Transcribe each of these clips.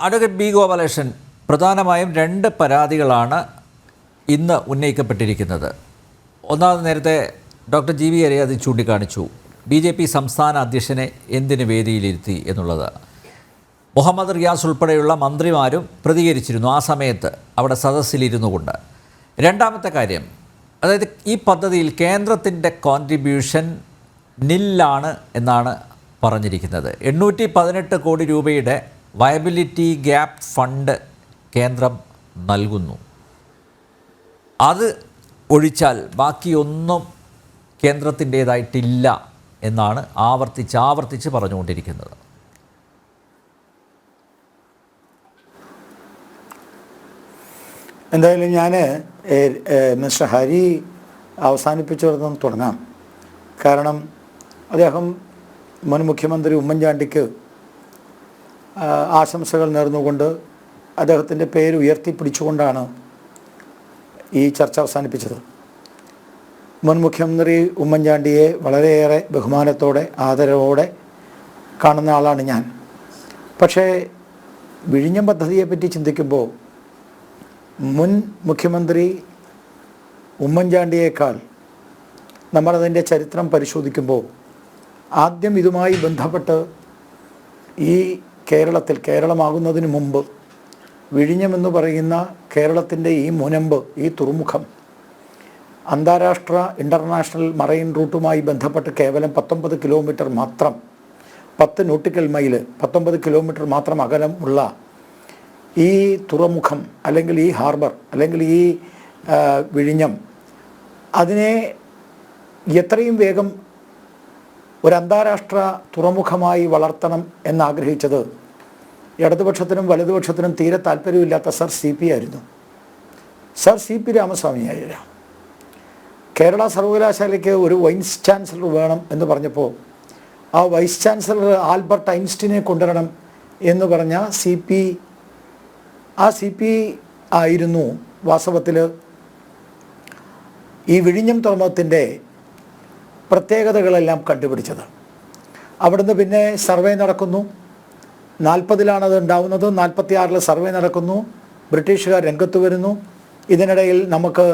Advocate B Gopalakrishnan, പ്രധാനമായും രണ്ട് പരാതികളാണ് ഇന്ന് ഉന്നയിക്കപ്പെട്ടിരിക്കുന്നത്. ഒന്നാമത് നേരത്തെ ഡോക്ടർ ജി വി അരയെ അത് ചൂണ്ടിക്കാണിച്ചു. BJP സംസ്ഥാന അധ്യക്ഷനെ എന്തിന് വേദിയിലിരുത്തി എന്നുള്ളത്. മുഹമ്മദ് റിയാസ് ഉൾപ്പെടെയുള്ള മന്ത്രിമാരും പ്രതികരിച്ചിരുന്നു ആ സമയത്ത് അവിടെ സദസ്സിലിരുന്നു കൊണ്ട്. രണ്ടാമത്തെ കാര്യം, അതായത് ഈ പദ്ധതിയിൽ കേന്ദ്രത്തിൻ്റെ കോൺട്രിബ്യൂഷൻ നില്ലാണ് എന്നാണ് പറഞ്ഞിരിക്കുന്നത്. 818 കോടി രൂപയുടെ വയബിലിറ്റി ഗ്യാപ്പ് ഫണ്ട് കേന്ദ്രം നൽകുന്നു. അത് ഒഴിച്ചാൽ ബാക്കിയൊന്നും കേന്ദ്രത്തിൻ്റേതായിട്ടില്ല എന്നാണ് ആവർത്തിച്ച് പറഞ്ഞുകൊണ്ടിരിക്കുന്നത്. എന്തായാലും ഞാൻ മിസ്റ്റർ ഹരി അവസാനിപ്പിച്ചിടത്തും തുടങ്ങാം. കാരണം അദ്ദേഹം മുൻ മുഖ്യമന്ത്രി ഉമ്മൻചാണ്ടിക്ക് ആശംസകൾ നേർന്നുകൊണ്ട് അദ്ദേഹത്തിൻ്റെ പേര് ഉയർത്തിപ്പിടിച്ചുകൊണ്ടാണ് ഈ ചർച്ച അവസാനിപ്പിച്ചത്. മുൻ മുഖ്യമന്ത്രി ഉമ്മൻചാണ്ടിയെ വളരെയേറെ ബഹുമാനത്തോടെ ആദരവോടെ കാണുന്ന ആളാണ് ഞാൻ. പക്ഷേ വിഴിഞ്ഞം പദ്ധതിയെപ്പറ്റി ചിന്തിക്കുമ്പോൾ മുൻ മുഖ്യമന്ത്രി ഉമ്മൻചാണ്ടിയേക്കാൾ നമ്മളതിൻ്റെ ചരിത്രം പരിശോധിക്കുമ്പോൾ ആദ്യം ഇതുമായി ബന്ധപ്പെട്ട് ഈ കേരളമാകുന്നതിന് മുമ്പ് വിഴിഞ്ഞമെന്ന് പറയുന്ന കേരളത്തിൻ്റെ ഈ മുനമ്പ്, ഈ തുറമുഖം അന്താരാഷ്ട്ര ഇൻ്റർനാഷണൽ മറൈൻ റൂട്ടുമായി ബന്ധപ്പെട്ട് കേവലം 19 കിലോമീറ്റർ മാത്രം, 10 നോട്ടിക്കൽ മൈല്, 19 കിലോമീറ്റർ മാത്രം അകലം ഉള്ള ഈ തുറമുഖം അല്ലെങ്കിൽ ഈ ഹാർബർ അല്ലെങ്കിൽ ഈ വിഴിഞ്ഞം, അതിനെ എത്രയും വേഗം ഒരു അന്താരാഷ്ട്ര തുറമുഖമായി വളർത്തണം എന്നാഗ്രഹിച്ചത് ഇടതുപക്ഷത്തിനും വലതുപക്ഷത്തിനും തീരെ താല്പര്യമില്ലാത്ത സർ CP ആയിരുന്നു. Sir CP രാമസ്വാമിയായിരുന്നു. കേരള സർവകലാശാലയ്ക്ക് ഒരു വൈസ് ചാൻസലർ വേണം എന്ന് പറഞ്ഞപ്പോൾ ആ വൈസ് ചാൻസലർ ആൽബർട്ട് ഐൻസ്റ്റീനെ കൊണ്ടുവരണം എന്ന് പറഞ്ഞ CP ആയിരുന്നു വാസ്തവത്തിൽ ഈ വിഴിഞ്ഞം തുറമുഖത്തിൻ്റെ പ്രത്യേകതകളെല്ലാം കണ്ടുപിടിച്ചത്. അവിടുന്ന് പിന്നെ സർവേ നടക്കുന്നു. 40-ലാണത് ഉണ്ടാവുന്നത്. 46-ൽ സർവേ നടക്കുന്നു. ബ്രിട്ടീഷുകാർ രംഗത്ത് വരുന്നു. ഇതിനിടയിൽ നമുക്ക്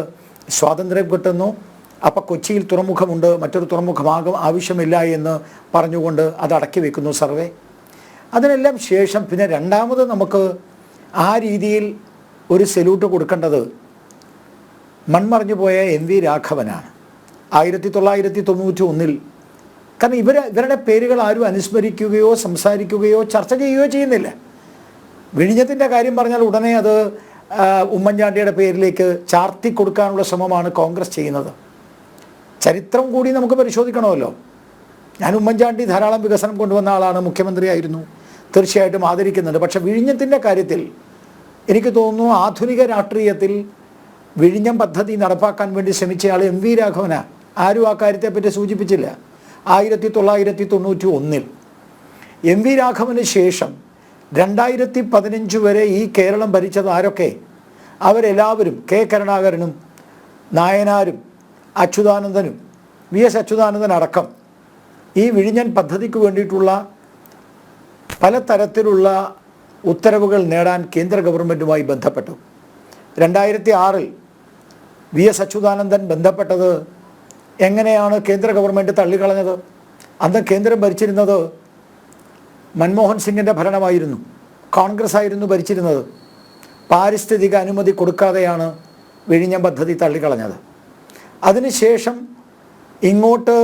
സ്വാതന്ത്ര്യം കിട്ടുന്നു. അപ്പോൾ കൊച്ചിയിൽ തുറമുഖമുണ്ട്, മറ്റൊരു തുറമുഖമാകും ആവശ്യമില്ല എന്ന് പറഞ്ഞുകൊണ്ട് അത് അടക്കി വെക്കുന്നു സർവേ. അതിനെല്ലാം ശേഷം പിന്നെ രണ്ടാമത് നമുക്ക് ആ രീതിയിൽ ഒരു സല്യൂട്ട് കൊടുക്കേണ്ടത് മൺമറഞ്ഞു പോയ MV രാഘവനാണ്. 1991-ൽ. കാരണം ഇവരുടെ പേരുകൾ ആരും അനുസ്മരിക്കുകയോ സംസാരിക്കുകയോ ചർച്ച ചെയ്യുകയോ ചെയ്യുന്നില്ല. വിഴിഞ്ഞത്തിൻ്റെ കാര്യം പറഞ്ഞാൽ ഉടനെ അത് ഉമ്മൻചാണ്ടിയുടെ പേരിലേക്ക് ചാർത്തി കൊടുക്കാനുള്ള ശ്രമമാണ് കോൺഗ്രസ് ചെയ്യുന്നത്. ചരിത്രം കൂടി നമുക്ക് പരിശോധിക്കണമല്ലോ. ഞാൻ ഉമ്മൻചാണ്ടി ധാരാളം വികസനം കൊണ്ടുവന്ന ആളാണ്, മുഖ്യമന്ത്രിയായിരുന്നു, തീർച്ചയായിട്ടും ആദരിക്കുന്നുണ്ട്. പക്ഷേ വിഴിഞ്ഞത്തിൻ്റെ കാര്യത്തിൽ എനിക്ക് തോന്നുന്നു ആധുനിക രാഷ്ട്രീയത്തിൽ വിഴിഞ്ഞം പദ്ധതി നടപ്പാക്കാൻ വേണ്ടി ശ്രമിച്ചയാൾ MV രാഘവനാണ്. ആരും ആ കാര്യത്തെപ്പറ്റി സൂചിപ്പിച്ചില്ല. 1991-ൽ MV രാഘവന് ശേഷം 2015 വരെ ഈ കേരളം ഭരിച്ചത് ആരൊക്കെ? അവരെല്ലാവരും K കരുണാകരനും നായനാരും അച്യുതാനന്ദനും VS അച്യുതാനന്ദൻ അടക്കം ഈ വിഴിഞ്ഞൻ പദ്ധതിക്ക് വേണ്ടിയിട്ടുള്ള പലതരത്തിലുള്ള ഉത്തരവുകൾ നേടാൻ കേന്ദ്ര ഗവൺമെൻറ്റുമായി ബന്ധപ്പെട്ടു. 2006-ൽ VS അച്യുതാനന്ദൻ ബന്ധപ്പെട്ടത് എങ്ങനെയാണ് കേന്ദ്ര ഗവൺമെൻറ് തള്ളിക്കളഞ്ഞത്? അന്ന് കേന്ദ്രം ഭരിച്ചിരുന്നത് മൻമോഹൻ സിംഗിൻ്റെ ഭരണമായിരുന്നു, കോൺഗ്രസ് ആയിരുന്നു ഭരിച്ചിരുന്നത്. പാരിസ്ഥിതിക അനുമതി കൊടുക്കാതെയാണ് വിഴിഞ്ഞം പദ്ധതി തള്ളിക്കളഞ്ഞത്. അതിനുശേഷം ഇങ്ങോട്ട്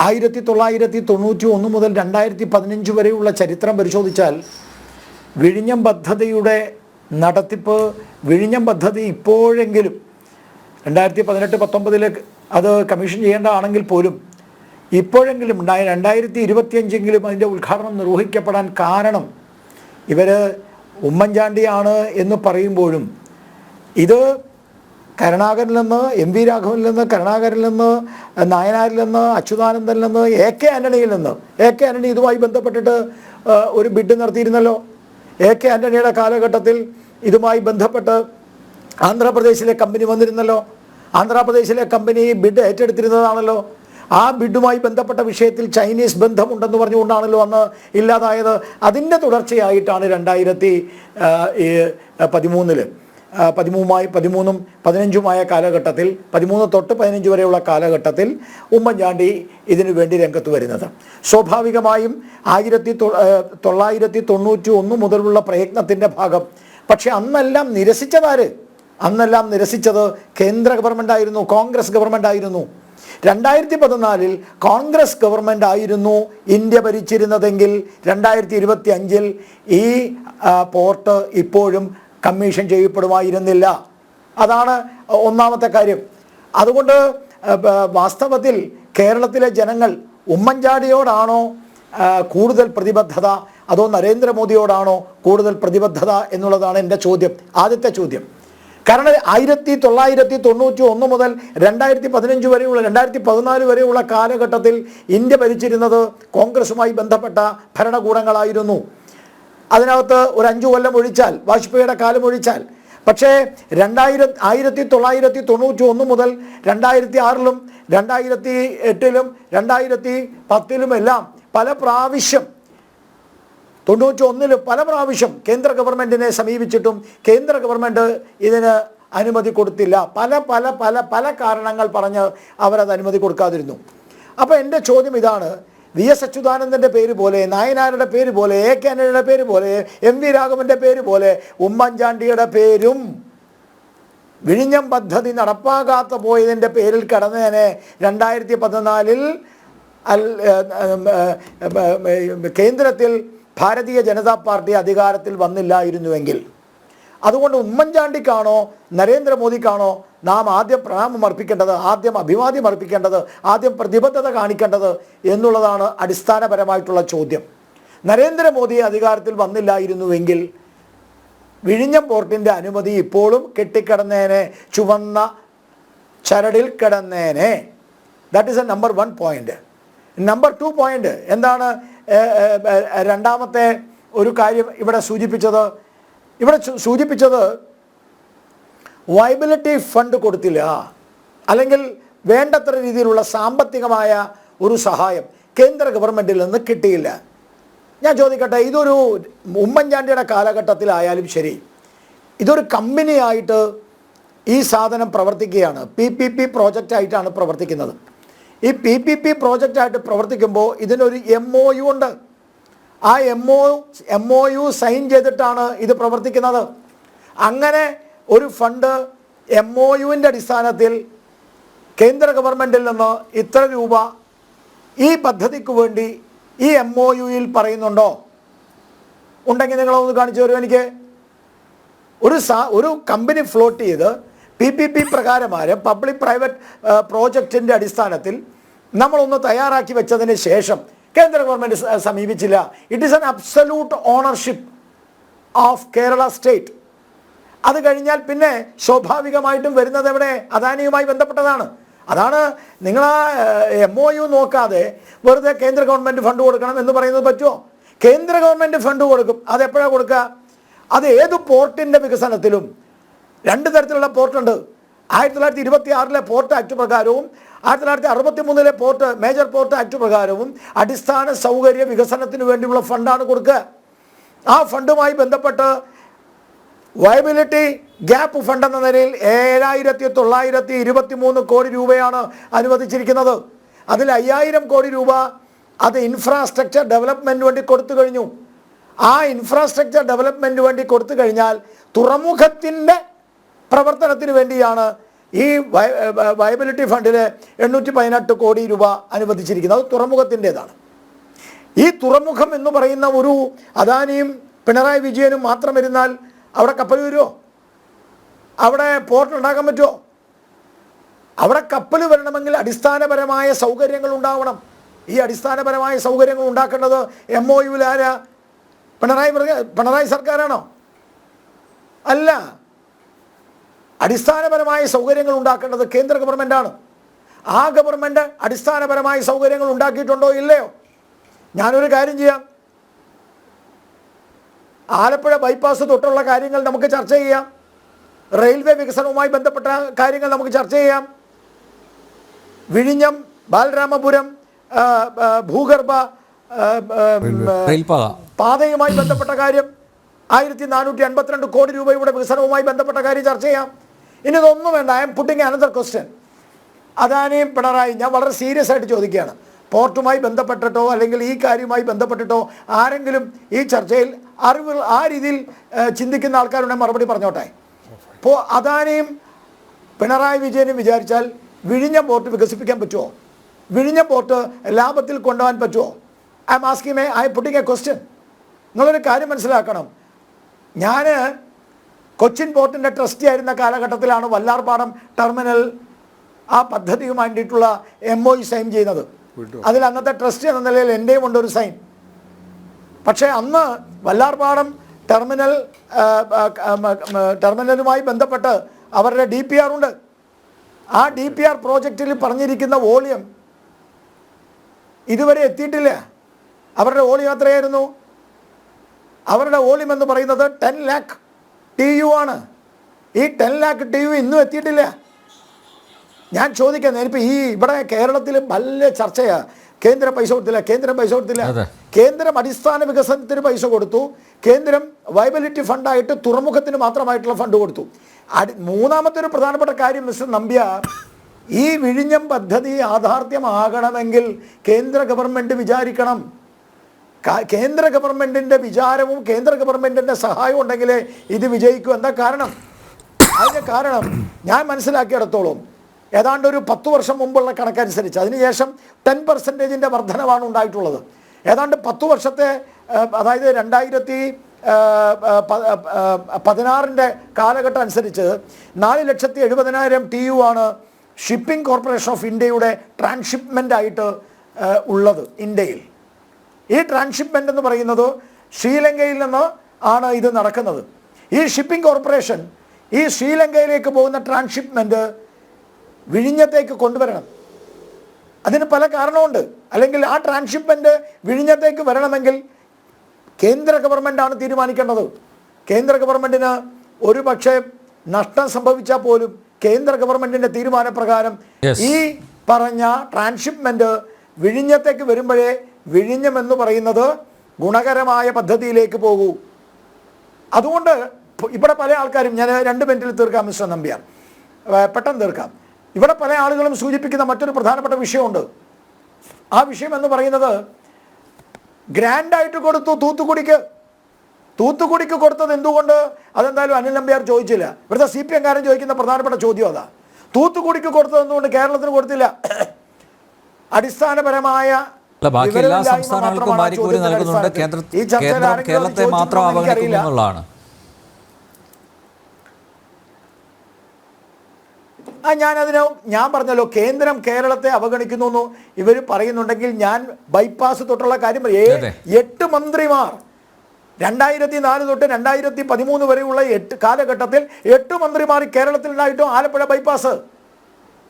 1991 മുതൽ 2015 വരെയുള്ള ചരിത്രം പരിശോധിച്ചാൽ വിഴിഞ്ഞം പദ്ധതിയുടെ നടത്തിപ്പ്, വിഴിഞ്ഞം പദ്ധതി ഇപ്പോഴെങ്കിലും 2018-19 അത് കമ്മീഷൻ ചെയ്യേണ്ടതാണെങ്കിൽ പോലും ഇപ്പോഴെങ്കിലും 2025 അതിൻ്റെ ഉദ്ഘാടനം നിർവഹിക്കപ്പെടാൻ കാരണം ഇവർ ഉമ്മൻചാണ്ടിയാണ് എന്ന് പറയുമ്പോഴും ഇത് കരുണാകരനിൽ നിന്ന്, MV രാഘവനിൽ നിന്ന്, കരുണാകരനിൽ നിന്ന്, നായനാരിൽ നിന്ന്, അച്യുതാനന്ദനിൽ നിന്ന്, AK ആൻ്റണിയിൽ നിന്ന്. AK ആൻ്റണി ഇതുമായി ബന്ധപ്പെട്ടിട്ട് ഒരു ബിഡ് നടത്തിയിരുന്നല്ലോ. AK ആൻ്റണിയുടെ കാലഘട്ടത്തിൽ ഇതുമായി ബന്ധപ്പെട്ട് ആന്ധ്രാപ്രദേശിലെ കമ്പനി വന്നിരുന്നല്ലോ. ആന്ധ്രാപ്രദേശിലെ കമ്പനി ബിഡ് ഏറ്റെടുത്തിരുന്നതാണല്ലോ. ആ ബിഡുമായി ബന്ധപ്പെട്ട വിഷയത്തിൽ ചൈനീസ് ബന്ധമുണ്ടെന്ന് പറഞ്ഞുകൊണ്ടാണല്ലോ അന്ന് ഇല്ലാതായത്. അതിൻ്റെ തുടർച്ചയായിട്ടാണ് 2013 13 15 കാലഘട്ടത്തിൽ 13 തൊട്ട് 15 വരെയുള്ള കാലഘട്ടത്തിൽ ഉമ്മൻചാണ്ടി ഇതിനു വേണ്ടി രംഗത്ത് വരുന്നത്. സ്വാഭാവികമായും 1991 മുതലുള്ള പ്രയത്നത്തിൻ്റെ ഭാഗം. പക്ഷെ അന്നെല്ലാം നിരസിച്ചത് കേന്ദ്ര ഗവൺമെൻറ് ആയിരുന്നു, കോൺഗ്രസ് ഗവൺമെൻറ് ആയിരുന്നു. 2014 കോൺഗ്രസ് ഗവൺമെൻറ് ആയിരുന്നു ഇന്ത്യ ഭരിച്ചിരുന്നതെങ്കിൽ 2025 ഈ പോർട്ട് ഇപ്പോഴും കമ്മീഷൻ ചെയ്യപ്പെടുമായിരുന്നില്ല. അതാണ് ഒന്നാമത്തെ കാര്യം. അതുകൊണ്ട് വാസ്തവത്തിൽ കേരളത്തിലെ ജനങ്ങൾ ഉമ്മൻചാണ്ടിയോടാണോ കൂടുതൽ പ്രതിബദ്ധത അതോ നരേന്ദ്രമോദിയോടാണോ കൂടുതൽ പ്രതിബദ്ധത എന്നുള്ളതാണ് എൻ്റെ ചോദ്യം, ആദ്യത്തെ ചോദ്യം. കാരണം 1991 മുതൽ 2015 വരെയുള്ള 2014 വരെയുള്ള കാലഘട്ടത്തിൽ ഇന്ത്യ ഭരിച്ചിരുന്നത് കോൺഗ്രസുമായി ബന്ധപ്പെട്ട ഭരണകൂടങ്ങളായിരുന്നു. അതിനകത്ത് ഒരു 5 കൊല്ലം ഒഴിച്ചാൽ, വാജ്പേയിയുടെ കാലം ഒഴിച്ചാൽ. പക്ഷേ 1991 മുതൽ 2006 2008 2010 എല്ലാം പല പ്രാവശ്യം 91 പല പ്രാവശ്യം കേന്ദ്ര ഗവൺമെൻറ്റിനെ സമീപിച്ചിട്ടും കേന്ദ്ര ഗവൺമെൻറ് ഇതിന് അനുമതി കൊടുത്തില്ല. പല പല പല പല കാരണങ്ങൾ പറഞ്ഞ് അവരത് അനുമതി കൊടുക്കാതിരുന്നു. അപ്പോൾ എൻ്റെ ചോദ്യം ഇതാണ്, VS അച്യുതാനന്ദൻ്റെ പേര് പോലെ, നായനാരുടെ പേര് പോലെ, AK ആന്റണിയുടെ പേര് പോലെ, MV രാഘവൻ്റെ പേര് പോലെ ഉമ്മൻചാണ്ടിയുടെ പേരും വിഴിഞ്ഞം പദ്ധതി നടപ്പാക്കാത്ത പോയതിൻ്റെ പേരിൽ കടന്നതിനെ 2014 കേന്ദ്രത്തിൽ ഭാരതീയ ജനതാ പാർട്ടി അധികാരത്തിൽ വന്നില്ലായിരുന്നുവെങ്കിൽ. അതുകൊണ്ട് ഉമ്മൻചാണ്ടിക്കാണോ നരേന്ദ്രമോദിക്കാണോ നാം ആദ്യം പ്രണാമം അർപ്പിക്കേണ്ടത്, ആദ്യം അഭിവാദ്യം അർപ്പിക്കേണ്ടത്, ആദ്യം പ്രതിബദ്ധത കാണിക്കേണ്ടത് എന്നുള്ളതാണ് അടിസ്ഥാനപരമായിട്ടുള്ള ചോദ്യം. നരേന്ദ്രമോദി അധികാരത്തിൽ വന്നില്ലായിരുന്നുവെങ്കിൽ വിഴിഞ്ഞം പോർട്ടിൻ്റെ അനുമതി ഇപ്പോഴും കെട്ടിക്കിടന്നേനെ, ചുവന്ന ചരടിൽ കിടന്നേനെ. That is a number 1 point. Number 2 point എന്താണ്? രണ്ടാമത്തെ ഒരു കാര്യം ഇവിടെ സൂചിപ്പിച്ചത് വയബിലിറ്റി ഫണ്ട് കൊടുത്തില്ല, അല്ലെങ്കിൽ വേണ്ടത്ര രീതിയിലുള്ള സാമ്പത്തികമായ ഒരു സഹായം കേന്ദ്ര ഗവൺമെൻറ്റിൽ നിന്ന് കിട്ടിയില്ല. ഞാൻ ചോദിക്കട്ടെ, ഇതൊരു ഉമ്മൻചാണ്ടിയുടെ കാലഘട്ടത്തിലായാലും ശരി, ഇതൊരു കമ്പനിയായിട്ട് ഈ സാധനം പ്രവർത്തിക്കുകയാണ്. PPP പ്രോജക്റ്റായിട്ടാണ് പ്രവർത്തിക്കുന്നത്. ഈ PPP പ്രോജക്റ്റായിട്ട് പ്രവർത്തിക്കുമ്പോൾ ഇതിനൊരു MOU ഉണ്ട്. ആ MOU സൈൻ ചെയ്തിട്ടാണ് ഇത് പ്രവർത്തിക്കുന്നത്. അങ്ങനെ ഒരു ഫണ്ട് MOUവിൻ്റെ അടിസ്ഥാനത്തിൽ കേന്ദ്ര ഗവൺമെൻറ്റിൽ നിന്ന് ഇത്ര രൂപ ഈ പദ്ധതിക്ക് വേണ്ടി ഈ MOUയിൽ പറയുന്നുണ്ടോ? ഉണ്ടെങ്കിൽ നിങ്ങളൊന്ന് കാണിച്ചു തരുമോ എനിക്ക്? ഒരു കമ്പനി ഫ്ലോട്ട് ചെയ്ത് PPP പ്രകാരമായ പബ്ലിക് പ്രൈവറ്റ് പ്രോജക്റ്റിൻ്റെ അടിസ്ഥാനത്തിൽ നമ്മളൊന്ന് തയ്യാറാക്കി വെച്ചതിന് ശേഷം കേന്ദ്ര ഗവൺമെൻറ് സമീപിച്ചില്ല. It is an absolute ownership of Kerala state. അത് കഴിഞ്ഞാൽ പിന്നെ സ്വാഭാവികമായിട്ടും വരുന്നത് എവിടെ? അദാനിയുമായി ബന്ധപ്പെട്ടതാണ്. അതാണ് നിങ്ങൾ ആ MOU നോക്കാതെ വെറുതെ കേന്ദ്ര ഗവൺമെൻറ് ഫണ്ട് കൊടുക്കണം എന്ന് പറയുന്നത് പറ്റുമോ? കേന്ദ്ര ഗവൺമെൻറ് ഫണ്ട് കൊടുക്കും. അതെപ്പോഴാണ് കൊടുക്കുക? അത് ഏത് പോർട്ടിൻ്റെ വികസനത്തിലും 2 തരത്തിലുള്ള പോർട്ടുണ്ട്. 1926 പോർട്ട് ആക്ട് പ്രകാരവും 1963 പോർട്ട് മേജർ പോർട്ട് ആക്ട് പ്രകാരവും അടിസ്ഥാന സൗകര്യ വികസനത്തിന് വേണ്ടിയുള്ള ഫണ്ടാണ് കൊടുക്കുക. ആ ഫണ്ടുമായി ബന്ധപ്പെട്ട് വയബിലിറ്റി ഗ്യാപ്പ് ഫണ്ട് എന്ന നിലയിൽ 7,923 കോടി രൂപയാണ് അനുവദിച്ചിരിക്കുന്നത്. അതിൽ 5,000 കോടി രൂപ അത് ഇൻഫ്രാസ്ട്രക്ചർ ഡെവലപ്മെൻറ്റിന് വേണ്ടി കൊടുത്തു കഴിഞ്ഞു. ആ ഇൻഫ്രാസ്ട്രക്ചർ ഡെവലപ്മെൻറ്റിന് വേണ്ടി കൊടുത്തു കഴിഞ്ഞാൽ തുറമുഖത്തിൻ്റെ പ്രവർത്തനത്തിന് വേണ്ടിയാണ് ഈ വയബിലിറ്റി ഫണ്ടിൽ 818 കോടി രൂപ അനുവദിച്ചിരിക്കുന്നത്. അത് തുറമുഖത്തിൻ്റെതാണ്. ഈ തുറമുഖം എന്ന് പറയുന്ന ഒരു അദാനിയും പിണറായി വിജയനും മാത്രം ഇരുന്നാൽ അവിടെ കപ്പൽ വരുമോ? അവിടെ പോർട്ട് ഉണ്ടാക്കാൻ പറ്റുമോ? അവിടെ കപ്പൽ വരണമെങ്കിൽ അടിസ്ഥാനപരമായ സൗകര്യങ്ങൾ ഉണ്ടാവണം. ഈ അടിസ്ഥാനപരമായ സൗകര്യങ്ങൾ ഉണ്ടാക്കേണ്ടത് MOUവിൽ ആരാ? പിണറായി സർക്കാരാണോ? അല്ല. അടിസ്ഥാനപരമായ സൗകര്യങ്ങൾ ഉണ്ടാക്കേണ്ടത് കേന്ദ്ര ഗവൺമെൻറ്റാണ്. ആ ഗവൺമെൻറ് അടിസ്ഥാനപരമായ സൗകര്യങ്ങൾ ഉണ്ടാക്കിയിട്ടുണ്ടോ ഇല്ലയോ? ഞാനൊരു കാര്യം ചെയ്യാം, ആലപ്പുഴ ബൈപ്പാസ് തൊട്ടുള്ള കാര്യങ്ങൾ നമുക്ക് ചർച്ച ചെയ്യാം. റെയിൽവേ വികസനവുമായി ബന്ധപ്പെട്ട കാര്യങ്ങൾ നമുക്ക് ചർച്ച ചെയ്യാം. വിഴിഞ്ഞം ബാലരാമപുരം ഭൂഗർഭ റെയിൽപാത പാതയുമായി ബന്ധപ്പെട്ട കാര്യം, 1452 കോടി രൂപയുടെ വികസനവുമായി ബന്ധപ്പെട്ട കാര്യം ചർച്ച ചെയ്യാം. ഇനി ഇതൊന്നും വേണ്ട. I M putting another question. അദാനിയും പിണറായി, ഞാൻ വളരെ സീരിയസ് ആയിട്ട് ചോദിക്കുകയാണ്, പോർട്ടുമായി ബന്ധപ്പെട്ടിട്ടോ അല്ലെങ്കിൽ ഈ കാര്യവുമായി ബന്ധപ്പെട്ടിട്ടോ ആരെങ്കിലും ഈ ചർച്ചയിൽ അറിവ് ആ രീതിയിൽ ചിന്തിക്കുന്ന ആൾക്കാരുണ്ടെങ്കിൽ മറുപടി പറഞ്ഞോട്ടെ. അപ്പോൾ അദാനിയും പിണറായി വിജയനും വിചാരിച്ചാൽ വിഴിഞ്ഞം പോർട്ട് വികസിപ്പിക്കാൻ പറ്റുമോ? വിഴിഞ്ഞം പോർട്ട് ലാഭത്തിൽ കൊണ്ടുപോകാൻ പറ്റുമോ? I am asking I M putting a question. നിങ്ങളൊരു കാര്യം മനസ്സിലാക്കണം. ഞാൻ കൊച്ചിൻ പോർട്ടിൻ്റെ ട്രസ്റ്റി ആയിരുന്ന കാലഘട്ടത്തിലാണ് വല്ലാർപാടം ടെർമിനൽ ആ പദ്ധതിക്ക് വേണ്ടിയിട്ടുള്ള MOU സൈൻ ചെയ്യുന്നത്. അതിൽ അന്നത്തെ ട്രസ്റ്റി എന്ന നിലയിൽ എൻ്റെയും ഉണ്ട് ഒരു സൈൻ. പക്ഷേ അന്ന് വല്ലാർപാടം ടെർമിനലുമായി ബന്ധപ്പെട്ട് അവരുടെ DPR ഉണ്ട്. ആ DPR പ്രോജക്റ്റിൽ പറഞ്ഞിരിക്കുന്ന വോളിയം ഇതുവരെ എത്തിയിട്ടില്ല. അവരുടെ വോളിയം എത്രയായിരുന്നു? അവരുടെ വോളിയം എന്ന് പറയുന്നത് 10 lakh TU ആണ്. ഈ 10 lakh TU ഇന്നും എത്തിയിട്ടില്ല. ഞാൻ ചോദിക്കാൻ, ഞാനിപ്പോൾ ഇവിടെ കേരളത്തിൽ നല്ല ചർച്ചയാണ്. കേന്ദ്രം പൈസ കൊടുത്തില്ല, കേന്ദ്രം പൈസ കൊടുത്തില്ല. കേന്ദ്രം അടിസ്ഥാന വികസനത്തിന് പൈസ കൊടുത്തു. കേന്ദ്രം വയബിലിറ്റി ഫണ്ടായിട്ട് തുറമുഖത്തിന് മാത്രമായിട്ടുള്ള ഫണ്ട് കൊടുത്തു. മൂന്നാമത്തെ ഒരു പ്രധാനപ്പെട്ട കാര്യം മിസ്റ്റർ നമ്പ്യാർ, ഈ വിഴിഞ്ഞം പദ്ധതി യാഥാർത്ഥ്യമാകണമെങ്കിൽ കേന്ദ്ര ഗവൺമെൻറ് വിചാരിക്കണം. കേന്ദ്ര ഗവൺമെൻറ്റിൻ്റെ വിചാരവും കേന്ദ്ര ഗവൺമെൻറ്റിൻ്റെ സഹായവും ഉണ്ടെങ്കിലേ ഇത് വിജയിക്കൂ. എന്താ കാരണം? അതിൻ്റെ കാരണം ഞാൻ മനസ്സിലാക്കിയിടത്തോളം ഏതാണ്ട് ഒരു 10 വർഷം മുമ്പുള്ള കണക്കനുസരിച്ച് അതിനുശേഷം 10% വർധനവാണ് ഉണ്ടായിട്ടുള്ളത്. ഏതാണ്ട് 10 വർഷത്തെ, അതായത് 2016 കാലഘട്ടം അനുസരിച്ച് 4,70,000 TU ആണ് ഷിപ്പിംഗ് കോർപ്പറേഷൻ ഓഫ് ഇന്ത്യയുടെ ട്രാൻസ്ഷിപ്മെൻ്റ് ആയിട്ട് ഉള്ളത് ഇന്ത്യയിൽ. ഈ ട്രാൻസ്ഷിപ്മെൻ്റ് എന്ന് പറയുന്നത് ശ്രീലങ്കയിൽ നിന്ന് ആണ് ഇത് നടക്കുന്നത്. ഈ ഷിപ്പിംഗ് കോർപ്പറേഷൻ ഈ ശ്രീലങ്കയിലേക്ക് പോകുന്ന ട്രാൻസ്ഷിപ്മെൻറ്റ് വിഴിഞ്ഞത്തേക്ക് കൊണ്ടുവരണം. അതിന് പല കാരണമുണ്ട്. അല്ലെങ്കിൽ ആ ട്രാൻസ്ഷിപ്മെൻറ്റ് വിഴിഞ്ഞത്തേക്ക് വരണമെങ്കിൽ കേന്ദ്ര ഗവൺമെൻറ്റാണ് തീരുമാനിക്കേണ്ടത്. കേന്ദ്ര ഗവൺമെൻറ്റിന് ഒരു പക്ഷേ നഷ്ടം സംഭവിച്ചാൽ പോലും കേന്ദ്ര ഗവൺമെൻറ്റിൻ്റെ തീരുമാനപ്രകാരം ഈ പറഞ്ഞ ട്രാൻസ്ഷിപ്മെൻറ്റ് വിഴിഞ്ഞത്തേക്ക് വരുമ്പോഴേ വിഴിഞ്ഞം എന്ന് പറയുന്നത് ഗുണകരമായ പദ്ധതിയിലേക്ക് പോകൂ. അതുകൊണ്ട് ഇവിടെ പല ആൾക്കാരും, ഞാൻ 2 മിനിറ്റിൽ തീർക്കാം മിസ്റ്റർ നമ്പ്യാർ, പെട്ടെന്ന് തീർക്കാം. ഇവിടെ പല ആളുകളും സൂചിപ്പിക്കുന്ന മറ്റൊരു പ്രധാനപ്പെട്ട വിഷയമുണ്ട്. ആ വിഷയം എന്ന് പറയുന്നത് ഗ്രാൻഡായിട്ട് കൊടുത്തു തൂത്തുക്കുടിക്ക് കൊടുത്തത് എന്തുകൊണ്ട്? അതെന്തായാലും അനിൽ നമ്പ്യാർ ചോദിച്ചില്ല. ഇവിടുത്തെ CPM കാരൻ ചോദിക്കുന്ന പ്രധാനപ്പെട്ട ചോദ്യം അതാ. തൂത്തുക്കുടിക്ക് കൊടുത്തത് എന്തുകൊണ്ട് കേരളത്തിന് കൊടുത്തില്ല? അടിസ്ഥാനപരമായ ബാക്കി എല്ലാ സംസ്ഥാനങ്ങൾക്കും വാരിക്കോരി നൽകുന്നുണ്ട്, കേന്ദ്രം കേരളത്തെ മാത്രം അവഗണിക്കുന്നു എന്നുള്ളതാണ്. ഞാൻ പറഞ്ഞല്ലോ, കേന്ദ്രം കേരളത്തെ അവഗണിക്കുന്നു എന്ന് ഇവർ പറയുന്നുണ്ടെങ്കിൽ ഞാൻ ബൈപ്പാസ് തൊട്ടുള്ള കാര്യം 8 മന്ത്രിമാർ 2004 തൊട്ട് 2013 വരെയുള്ള 8 കാലഘട്ടത്തിൽ 8 മന്ത്രിമാർ കേരളത്തിലുണ്ടായിട്ടും ആലപ്പുഴ ബൈപ്പാസ്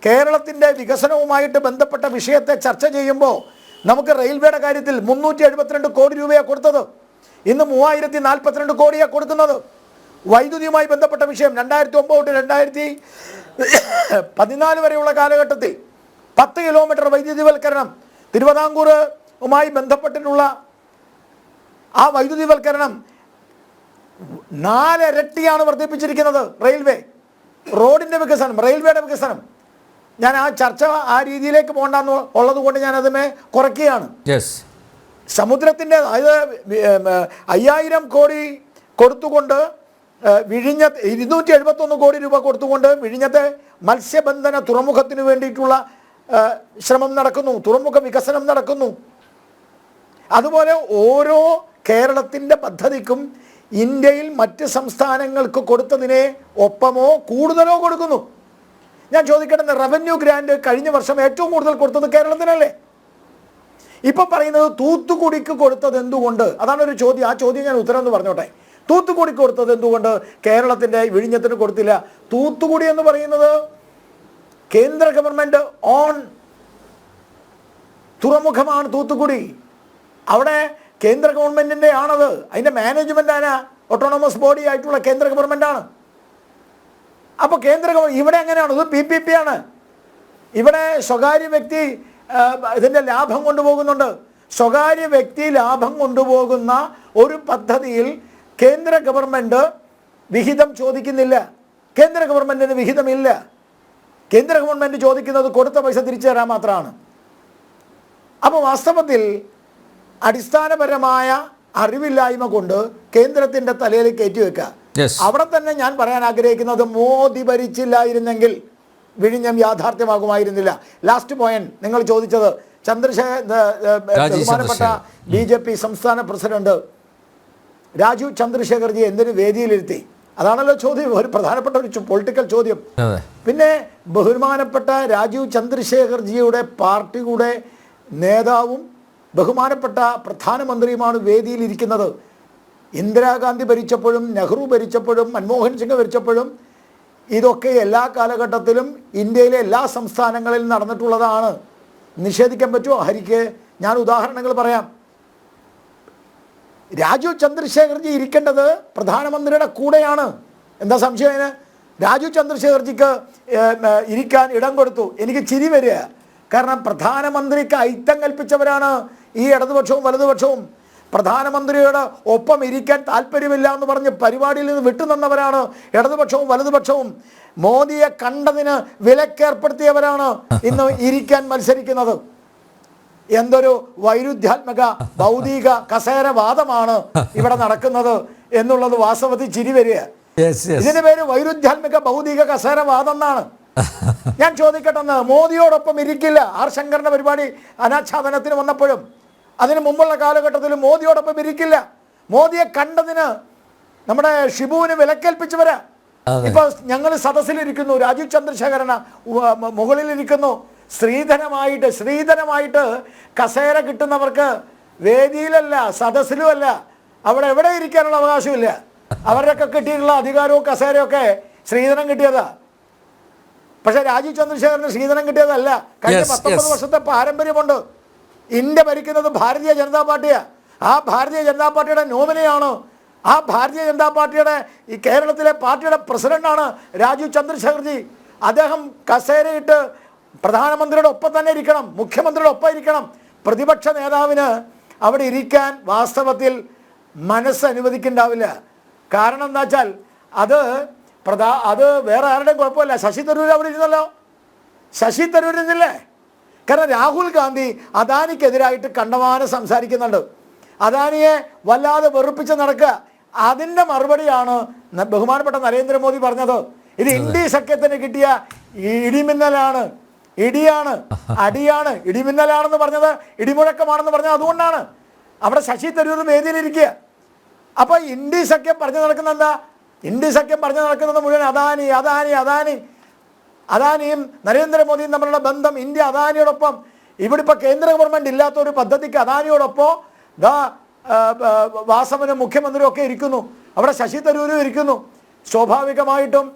കേരളത്തിൻ്റെ വികസനവുമായിട്ട് ബന്ധപ്പെട്ട വിഷയത്തെ ചർച്ച ചെയ്യുമ്പോൾ നമുക്ക് റെയിൽവേയുടെ കാര്യത്തിൽ 372 കോടി രൂപയാണ് കൊടുത്തത്. ഇന്ന് 3042 കോടിയാണ് കൊടുക്കുന്നത്. വൈദ്യുതിയുമായി ബന്ധപ്പെട്ട വിഷയം 2009 തൊട്ട് 2014 വരെയുള്ള കാലഘട്ടത്തിൽ 10 കിലോമീറ്റർ വൈദ്യുതിവൽക്കരണം, തിരുവിതാംകൂറുമായി ബന്ധപ്പെട്ടിട്ടുള്ള ആ വൈദ്യുതിവൽക്കരണം 4 ഇരട്ടിയാണ് വർദ്ധിപ്പിച്ചിരിക്കുന്നത്. റെയിൽവേ, റോഡിൻ്റെ വികസനം, റെയിൽവേയുടെ വികസനം. ഞാൻ ആ ചർച്ച ആ രീതിയിലേക്ക് പോകണ്ടെന്ന് ഉള്ളത് കൊണ്ട് ഞാൻ അതിനെ കുറയ്ക്കുകയാണ്. സമുദ്രത്തിൻ്റെ, അതായത് 5000 കോടി കൊടുത്തുകൊണ്ട് വിഴിഞ്ഞ 271 കോടി രൂപ കൊടുത്തുകൊണ്ട് വിഴിഞ്ഞത്തെ മത്സ്യബന്ധന തുറമുഖത്തിന് വേണ്ടിയിട്ടുള്ള ശ്രമം നടക്കുന്നു, തുറമുഖ വികസനം നടക്കുന്നു. അതുപോലെ ഓരോ കേരളത്തിൻ്റെ പദ്ധതിക്കും ഇന്ത്യയിൽ മറ്റ് സംസ്ഥാനങ്ങൾക്ക് കൊടുത്തതിനെ ഒപ്പമോ കൂടുതലോ കൊടുക്കുന്നു. ഞാൻ ചോദിക്കട്ടെ, റവന്യൂ ഗ്രാൻഡ് കഴിഞ്ഞ വർഷം ഏറ്റവും കൂടുതൽ കൊടുത്തത് കേരളത്തിനല്ലേ? ഇപ്പം പറയുന്നത് തൂത്തുക്കുടിക്ക് കൊടുത്തത് എന്തുകൊണ്ട്? അതാണ് ഒരു ചോദ്യം. ആ ചോദ്യം ഞാൻ ഉത്തരം എന്ന് പറഞ്ഞോട്ടെ. തൂത്തുക്കുടിക്ക് കൊടുത്തത് എന്തുകൊണ്ട് കേരളത്തിൻ്റെ വിഴിഞ്ഞത്തിന് കൊടുത്തില്ല? തൂത്തുക്കുടി എന്ന് പറയുന്നത് കേന്ദ്ര ഗവൺമെൻറ് ഓൺ തുറമുഖമാണ്. തൂത്തുക്കുടി അവിടെ കേന്ദ്ര ഗവൺമെൻറ്റിൻ്റെ ആണത്. അതിൻ്റെ മാനേജ്മെൻ്റ് ആണ് ഓട്ടോണമസ് ബോഡി ആയിട്ടുള്ള കേന്ദ്ര ഗവൺമെൻറ്റാണ്. അപ്പോൾ കേന്ദ്ര ഗവൺമെൻറ് ഇവിടെ എങ്ങനെയാണ്? ഇത് PPP ആണ്. ഇവിടെ സ്വകാര്യ വ്യക്തി ഇതിൻ്റെ ലാഭം കൊണ്ടുപോകുന്നുണ്ട്. സ്വകാര്യ വ്യക്തി ലാഭം കൊണ്ടുപോകുന്ന ഒരു പദ്ധതിയിൽ കേന്ദ്ര ഗവൺമെൻറ് വിഹിതം ചോദിക്കുന്നില്ല. കേന്ദ്ര ഗവൺമെൻറ്റിന് വിഹിതമില്ല. കേന്ദ്ര ഗവൺമെൻറ് ചോദിക്കുന്നത് കൊടുത്ത പൈസ തിരിച്ചു തരാൻ മാത്രമാണ്. അപ്പോൾ വാസ്തവത്തിൽ അടിസ്ഥാനപരമായ അറിവില്ലായ്മ കൊണ്ട് കേന്ദ്രത്തിൻ്റെ തലയിൽ കയറ്റിവെക്കുക. അവിടെ തന്നെ ഞാൻ പറയാൻ ആഗ്രഹിക്കുന്നത്, മോദി ഭരിച്ചില്ലായിരുന്നെങ്കിൽ വിഴിഞ്ഞം യാഥാർത്ഥ്യമാകുമായിരുന്നില്ല. ലാസ്റ്റ് പോയിന്റ് നിങ്ങൾ ചോദിച്ചത്, ബഹുമാനപ്പെട്ട BJP സംസ്ഥാന പ്രസിഡന്റ് രാജീവ് ചന്ദ്രശേഖർജി എന്തിനു വേദിയിലിരുത്തി? അതാണല്ലോ ചോദ്യം, ഒരു പ്രധാനപ്പെട്ട ഒരു പൊളിറ്റിക്കൽ ചോദ്യം. പിന്നെ ബഹുമാനപ്പെട്ട രാജീവ് ചന്ദ്രശേഖർജിയുടെ പാർട്ടിയുടെ നേതാവും ബഹുമാനപ്പെട്ട പ്രധാനമന്ത്രിയുമാണ് വേദിയിലിരിക്കുന്നത്. ഇന്ദിരാഗാന്ധി ഭരിച്ചപ്പോഴും നെഹ്റു ഭരിച്ചപ്പോഴും മൻമോഹൻ സിംഗ് ഭരിച്ചപ്പോഴും ഇതൊക്കെ എല്ലാ കാലഘട്ടത്തിലും ഇന്ത്യയിലെ എല്ലാ സംസ്ഥാനങ്ങളിലും നടന്നിട്ടുള്ളതാണ്. നിഷേധിക്കാൻ പറ്റുമോ ഹരിക്ക്? ഞാൻ ഉദാഹരണങ്ങൾ പറയാം. രാജീവ് ചന്ദ്രശേഖർജി ഇരിക്കേണ്ടത് പ്രധാനമന്ത്രിയുടെ കൂടെയാണ്. എന്താ സംശയം അതിന്? രാജീവ് ചന്ദ്രശേഖർജിക്ക് ഇരിക്കാൻ ഇടം കൊടുത്തു. എനിക്ക് ചിരി വരിക. കാരണം പ്രധാനമന്ത്രിക്ക് ഐത്തം കൽപ്പിച്ചവരാണ് ഈ ഇടതുപക്ഷവും വലതുപക്ഷവും. പ്രധാനമന്ത്രിയുടെ ഒപ്പം ഇരിക്കാൻ താല്പര്യമില്ല എന്ന് പറഞ്ഞ് പരിപാടിയിൽ നിന്ന് വിട്ടുനിന്നവരാണ് ഇടതുപക്ഷവും വലതുപക്ഷവും. മോദിയെ കണ്ടതിന് വിലക്കേർപ്പെടുത്തിയവരാണ് ഇന്ന് ഇരിക്കാൻ മത്സരിക്കുന്നത്. എന്തൊരു വൈരുദ്ധ്യാത്മക ഭൗതിക കസേരവാദമാണ് ഇവിടെ നടക്കുന്നത് എന്നുള്ളത് വാസ്തവത്തിൽ ചിരി വരിക. ഇതിന് പേര് വൈരുദ്ധ്യാത്മക ഭൗതിക കസേരവാദം എന്നാണ്. ഞാൻ ചോദിക്കട്ടെ, മോദിയോടൊപ്പം ഇരിക്കില്ല. ആർ ശങ്കറിന്റെ പരിപാടി അനാച്ഛാദനത്തിന് വന്നപ്പോഴും അതിന് മുമ്പുള്ള കാലഘട്ടത്തിൽ മോദിയോടൊപ്പം ഇരിക്കില്ല. മോദിയെ കണ്ടതിന് നമ്മുടെ ഷിബുവിന് വിലക്കേൽപ്പിച്ചവരാ. ഇപ്പൊ ഞങ്ങൾ സദസ്സിലിരിക്കുന്നു, രാജീവ് ചന്ദ്രശേഖരന മുകളിലിരിക്കുന്നു. ശ്രീധരമായിട്ട് കസേര കിട്ടുന്നവർക്ക് വേദിയിലല്ല സദസ്സിലുമല്ല അവിടെ എവിടെ ഇരിക്കാനുള്ള അവകാശമില്ല. അവരുടെയൊക്കെ കിട്ടിയിട്ടുള്ള അധികാരവും കസേരയൊക്കെ ശ്രീധരൻ കിട്ടിയതാ. പക്ഷെ രാജീവ് ചന്ദ്രശേഖരന് ശ്രീധരൻ കിട്ടിയതല്ല. കഴിഞ്ഞ 19 വർഷത്തെ പാരമ്പര്യമുണ്ട്. ഇന്ത്യ ഭരിക്കുന്നത് ഭാരതീയ ജനതാ പാർട്ടിയാണ്. ആ ഭാരതീയ ജനതാ പാർട്ടിയുടെ നോമിനിയാണ്. ആ ഭാരതീയ ജനതാ പാർട്ടിയുടെ ഈ കേരളത്തിലെ പാർട്ടിയുടെ പ്രസിഡന്റാണ് രാജീവ് ചന്ദ്രശേഖർജി. അദ്ദേഹം കസേരയിട്ട് പ്രധാനമന്ത്രിയുടെ ഒപ്പം തന്നെ ഇരിക്കണം, മുഖ്യമന്ത്രിയുടെ ഒപ്പം ഇരിക്കണം. പ്രതിപക്ഷ നേതാവിന് അവിടെ ഇരിക്കാൻ വാസ്തവത്തിൽ മനസ്സ് അനുവദിക്കുന്നുണ്ടാവില്ല. കാരണം എന്താ വെച്ചാൽ അത് വേറെ ആരുടെയും കുഴപ്പമില്ല. ശശി തരൂർ അവിടെ ഇരുന്നല്ലോ. ശശി തരൂർ ഇരുന്നില്ലേ? കാരണം രാഹുൽ ഗാന്ധി അദാനിക്കെതിരായിട്ട് കണ്ടമാനം സംസാരിക്കുന്നുണ്ട്. അദാനിയെ വല്ലാതെ വെറുപ്പിച്ച് നടക്കുക. അതിൻ്റെ മറുപടിയാണ് ബഹുമാനപ്പെട്ട നരേന്ദ്രമോദി പറഞ്ഞത്. ഇത് ഇന്ത്യ സഖ്യത്തിന് കിട്ടിയ ഇടിമിന്നലാണ്, ഇടിയാണ്, അടിയാണ്. ഇടിമിന്നലാണെന്ന് പറഞ്ഞത് ഇടിമുഴക്കമാണെന്ന് പറഞ്ഞത് അതുകൊണ്ടാണ്. അവിടെ ശശി തരൂർ വേദിയിലിരിക്കുക. അപ്പോൾ ഇന്ത്യ സഖ്യം പറഞ്ഞു നടക്കുന്ന എന്താ? ഇന്ത്യ സഖ്യം പറഞ്ഞു നടക്കുന്നത് മുഴുവൻ അദാനി അദാനി അദാനി. അദാനിയും നരേന്ദ്രമോദിയും തമ്മിലുള്ള ബന്ധം ഇന്ത്യ അദാനിയോടൊപ്പം. ഇവിടെ ഇപ്പോൾ കേന്ദ്ര ഗവൺമെൻറ് ഇല്ലാത്ത ഒരു പദ്ധതിക്ക് അദാനിയോടൊപ്പം വാസവനും മുഖ്യമന്ത്രിയും ഒക്കെ ഇരിക്കുന്നു. അവിടെ ശശി തരൂരും ഇരിക്കുന്നു. സ്വാഭാവികമായിട്ടും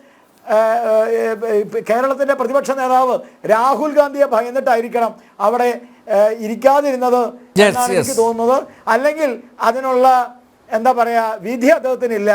കേരളത്തിൻ്റെ പ്രതിപക്ഷ നേതാവ് രാഹുൽ ഗാന്ധിയെ ഭയന്നിട്ടായിരിക്കണം അവിടെ ഇരിക്കാതിരുന്നത് എന്നാണ് എനിക്ക് തോന്നുന്നത്. അല്ലെങ്കിൽ അതിനുള്ള എന്താ പറയുക വിധി അദ്ദേഹത്തിനില്ല.